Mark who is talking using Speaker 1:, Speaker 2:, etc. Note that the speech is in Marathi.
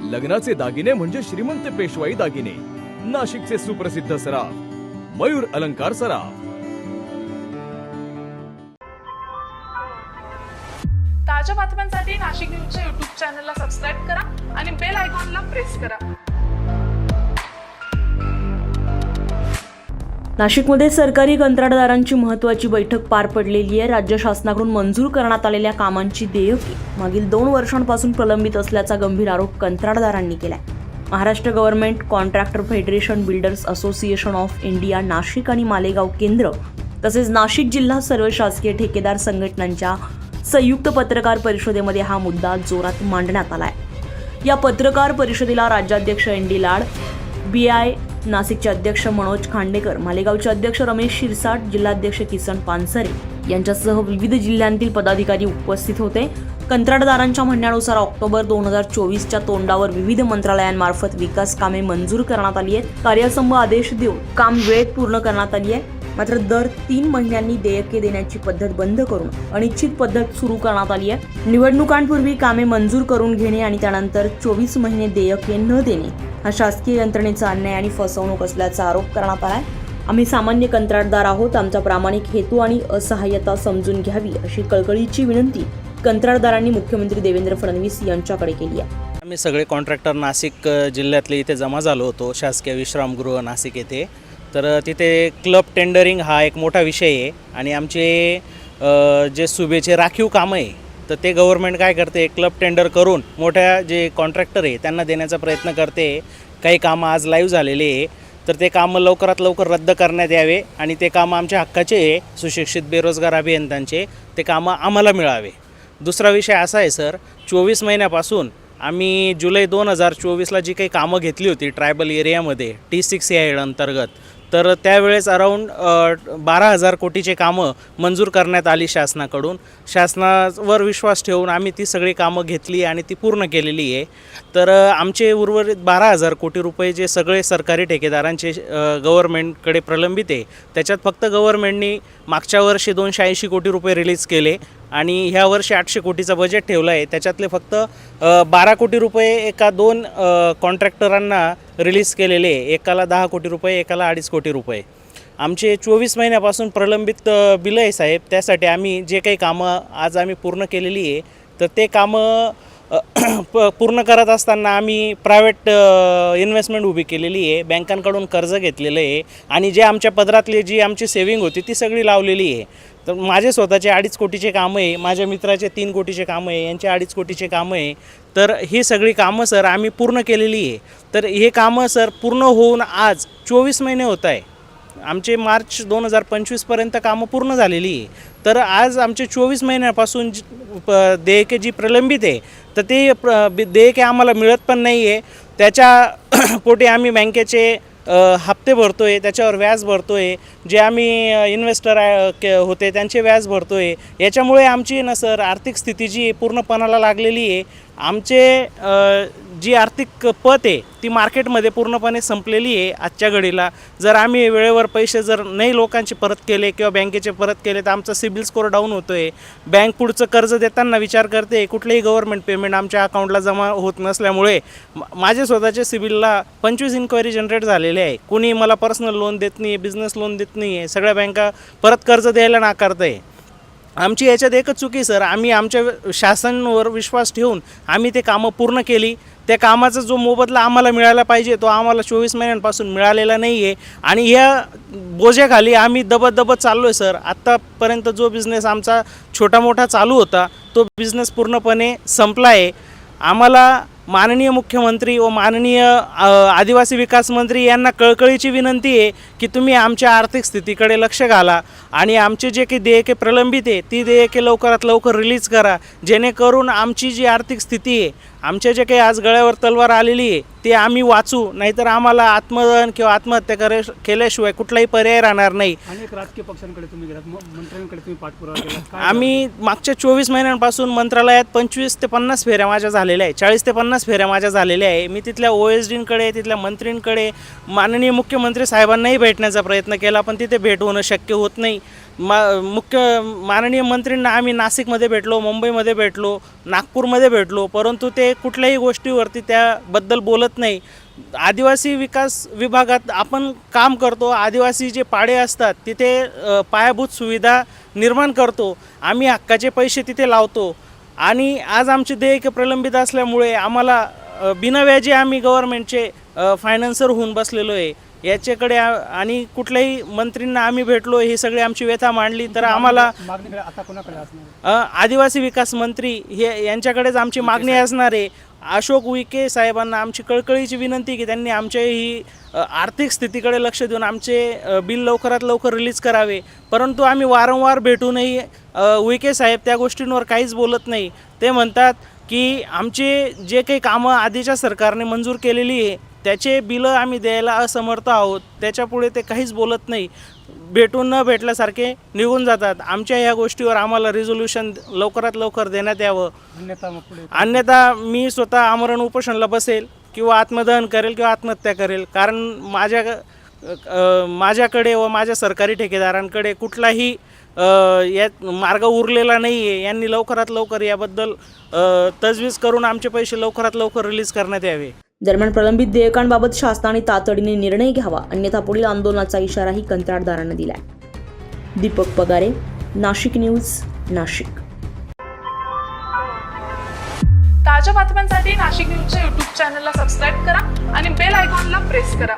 Speaker 1: लग्नाचे दागिने म्हणजे श्रीमंत पेशवाई दागिने, नाशिकचे सुप्रसिद्ध सराफ मयूर अलंकार सराफ।
Speaker 2: ताज्या बातम्यांसाठी नाशिक न्यूजच्या YouTube चॅनलला सबस्क्राईब करा आणि बेल आयकॉनला प्रेस करा।
Speaker 3: नाशिकमध्ये सरकारी कंत्राटदारांची महत्त्वाची बैठक पार पडलेली आहे। राज्य शासनाकडून मंजूर करण्यात आलेल्या कामांची देयके मागील 2 वर्षांपासून प्रलंबित असल्याचा गंभीर आरोप कंत्राटदारांनी केलाय। Maharashtra government contractor federation, builders association of India Nashik आणि मालेगाव केंद्र तसेच नाशिक जिल्हा सर्व शासकीय ठेकेदार संघटनांच्या संयुक्त पत्रकार परिषदेमध्ये हा मुद्दा जोरात मांडण्यात आलाय। या पत्रकार परिषदेला राज्याध्यक्ष एन.डी. लाड, BI नाशिकचे अध्यक्ष मनोज खांडेकर, मालेगावचे अध्यक्ष रमेश शिरसाट, जिल्हाध्यक्ष किसन पानसरे यांच्यासह विविध जिल्ह्यांतील पदाधिकारी उपस्थित होते। कंत्राटदारांच्या म्हणण्यानुसार ऑक्टोबर 2024च्या तोंडावर विविध मंत्रालयांमार्फत विकास कामे मंजूर करण्यात आली आहेत। कार्यसंघ आदेश देऊन काम वेळेत पूर्ण करण्यात आली आहे। मात्र दर 3 महिन्यांनी देयके देण्याची पद्धत बंद करून अनिश्चित पद्धत सुरू करण्यात आली आहे। निवडणुकांपूर्वी कामे मंजूर करून घेणे आणि त्यानंतर 24 महिने देयके न देणे हा शासकीय यंत्रणेचा अन्याय आणि फसवणूक असल्याचा आरोप करण्यात आलाय। आम्ही सामान्य कंत्राटदार आहोत, आमचा प्रामाणिक हेतू आणि असहाय्यता समजून घ्यावी अशी कळकळीची विनंती कंत्राटदारांनी मुख्यमंत्री देवेंद्र फडणवीस यांच्याकडे केली आहे।
Speaker 4: आम्ही सगळे कॉन्ट्रॅक्टर नाशिक जिल्ह्यातले इथे जमा झालो होतो शासकीय विश्रामगृह नाशिक येथे। तर तिथे क्लब टेंडरिंग हा एक मोठा विषय आहे आणि आमचे जे सुबेचे राखीव कामं आहे तर ते गव्हर्नमेंट काय करते, क्लब टेंडर करून मोठ्या जे कॉन्ट्रॅक्टर आहे त्यांना देण्याचा प्रयत्न करते। काही कामं आज लाईव्ह झालेले आहे तर ते कामं लवकरात लवकर रद्द करण्यात यावे आणि ते कामं आमच्या हक्काचे आहे, सुशिक्षित बेरोजगार अभियंत्यांचे, ते कामं आम्हाला मिळावे। दुसरा विषय असा आहे सर, 24 महिन्यापासून आम्ही जुलै 2024ला जी काही कामं घेतली होती ट्रायबल एरियामध्ये T6 या अंतर्गत, तर त्यावेळेस अराऊंड 12,000 कोटीचे कामं मंजूर करण्यात आली शासनाकडून। शासनावर विश्वास ठेवून आम्ही ती सगळी कामं घेतली आणि ती पूर्ण केलेली आहे। तर आमचे उर्वरित 12,000 कोटी रुपये जे सगळे सरकारी ठेकेदारांचे गव्हर्नमेंटकडे प्रलंबित आहे त्याच्यात फक्त गव्हर्नमेंटनी मागच्या वर्षी 280 कोटी रुपये रिलीज केले आणि ह्या वर्षी 800 कोटीचा बजेट ठेवला आहे। त्याच्यातले फक्त 12 कोटी रुपये एका 2 कॉन्ट्रॅक्टरांना रिलीज केलेले, एकाला 10 कोटी रुपये, एकाला 2.5 कोटी रुपये। आमचे 24 महिन्यापासून प्रलंबित बिलं आहे साहेब, त्यासाठी आम्ही जे काही कामं आज आम्ही पूर्ण केलेली आहे तर ते कामं पूर्ण करत असताना आम्ही प्रायव्हेट इन्व्हेस्टमेंट उभी केलेली आहे, बँकांकडून कर्ज घेतलेलं आहे आणि जे आमच्या पदरातली जी आमची सेविंग होती ती सगळी लावलेली आहे। तर माझे स्वतःचे 2.5 कोटीचे कामं आहे, माझ्या मित्राचे 3 कोटीचे कामं आहे, यांचे 2.5 कोटीचे कामं आहे। तर ही सगळी कामं सर आम्ही पूर्ण केलेली आहे। तर हे कामं सर पूर्ण होऊन आज 24 महिने होत आहे, आमचे मार्च 2025पर्यंत कामं पूर्ण झालेली आहे। तर आज आमचे 24 महिन्यापासून देयके जी प्रलंबित आहे तर ते देयके आम्हाला मिळत पण नाही आहे। त्याच्या पोटी आम्ही बँकेचे हप्ते भरतो आहे, त्याच्यावर व्याज भरतो आहे, जे आम्ही इन्व्हेस्टर होते त्यांचे व्याज भरतो आहे। याच्यामुळे आमची ना सर आर्थिक स्थिती जी पूर्णपणाला लागलेली आहे। आमचे जी आर्थिक पत आहे ती मार्केटमध्ये पूर्णपणे संपलेली आहे आजच्या घडीला। जर आम्ही वेळेवर पैसे जर नाही लोकांचे परत केले किंवा बँकेचे परत केले तर आमचा सिबिल स्कोअर डाऊन होतो आहे। बँक पुढचं कर्ज देताना विचार करते, कुठलेही गव्हर्नमेंट पेमेंट आमच्या अकाउंटला जमा होत नसल्यामुळे माझे स्वतःच्या सिबिलला 25 इन्क्वायरी जनरेट झालेले आहे। कुणी मला पर्सनल लोन देत नाही आहे, बिझनेस लोन देत नाही आहे, सगळ्या बँका परत कर्ज द्यायला नाकारत आहे। आमची याच्यात एकच चुकी सर, आम्ही आमच्या शासनावर विश्वास ठेवून आम्ही ते कामं पूर्ण केली। त्या कामाचा जो मोबदला आम्हाला मिळायला पाहिजे तो आम्हाला 24 महिन्यांपासून मिळालेला नाही आहे आणि या बोजाखाली आम्ही दबत चाललो आहे सर। आत्तापर्यंत जो बिझनेस आमचा छोटा मोठा चालू होता तो बिझनेस पूर्णपणे संपला आहे। आम्हाला माननीय मुख्यमंत्री व माननीय आदिवासी विकास मंत्री यांना कळकळीची विनंती आहे की तुम्ही आमच्या आर्थिक स्थितीकडे लक्ष घाला आणि आमचे जे काही देयके प्रलंबित आहे ती देयके लवकरात लवकर रिलीज करा, जेणेकरून आमची जी आर्थिक स्थिती आहे, आमच्या जे काही आज गळ्यावर तलवार आलेली आहे ते आम्ही वाचू, नाहीतर आम्हाला आत्मदहन किंवा आत्महत्या केल्याशिवाय कुठलाही पर्याय राहणार नाही।
Speaker 5: अनेक राजकीय पक्षांकडे तुम्ही गेलात, मंत्र्यांकडे तुम्ही पाठपुरावा केला,
Speaker 4: आम्ही मागच्या 24 महिन्यांपासून मंत्रालयात 25 ते 50 फेऱ्या माझ्या झालेल्या आहे, 40 ते 50 फेऱ्या माझ्या झालेल्या आहे। मी तिथल्या OSDंकडे, तिथल्या मंत्रींकडे, माननीय मुख्यमंत्री साहेबांनाही भेटण्याचा प्रयत्न केला पण तिथे भेट होणं शक्य होत नाही। मुख्य माननीय मंत्रींना आम्ही नाशिकमध्ये भेटलो, मुंबईमध्ये भेटलो, नागपूरमध्ये भेटलो, परंतु ते कुठल्याही गोष्टीवरती त्याबद्दल बोलत नाही. आदिवासी विकास विभागात आपण काम करतो, आदिवासी जे पाडे असतात तिथे पायाभूत सुविधा निर्माण करतो, आम्ही हक्काचे पैसे तिथे लावतो आणि आज आमचे देयके प्रलंबित असल्यामुळे आम्हाला बिनव्याजी आम्ही गव्हर्नमेंटचे फायनान्सर होऊन बसलेलो आहे. याच्याकडे आणि कुठल्याही मंत्रींना आम्ही भेटलो, ही सगळी आमची व्यथा मांडली तर आम्हाला
Speaker 5: मागणीकडे आता कोणाकडे असणार?
Speaker 4: आदिवासी विकास मंत्री हे यांच्याकडेच आमची मागणी असणार आहे. अशोक उईके साहेबांना आमची कळकळीची विनंती की त्यांनी आमच्या ही आर्थिक स्थितीकडे लक्ष देऊन आमचे बिल लवकरात लवकर रिलीज करावे. परंतु आम्ही वारंवार भेटूनही उईके साहेब त्या गोष्टींवर काहीच बोलत नाही. ते म्हणतात की आमचे जे काही कामं आधीच्या सरकारने मंजूर केलेली आहे त्याचे बिलं आम्ही द्यायला असमर्थ आहोत. त्याच्यापुढे ते काहीच बोलत नाही, भेटून न भेटल्यासारखे निघून जातात. आमच्या ह्या गोष्टीवर आम्हाला रिझोल्युशन लवकरात लवकर देण्यात यावं, अन्यथा मी स्वतः आमरण उपोषणाला बसेल किंवा आत्मदहन करेल किंवा आत्महत्या करेल. कारण माझ्याकडे व माझ्या सरकारी ठेकेदारांकडे कुठलाही यात मार्ग उरलेला नाही आहे. यांनी लवकरात लवकर याबद्दल तजवीज करून आमचे पैसे लवकरात लवकर रिलीज करण्यात यावे.
Speaker 3: दरम्यान प्रलंबित देयकांबाबत शासनाने तातडीने निर्णय घ्यावा, अन्यथा पुढील आंदोलनाचा इशाराही कंत्राटदारांना दिलाय. दीपक पगारे, नाशिक न्यूज, नाशिक.
Speaker 2: ताज्या बातम्यांसाठी नाशिक न्यूजच्या यूट्यूब चॅनलला सबस्क्राईब करा आणि बेल आयकॉनला प्रेस करा.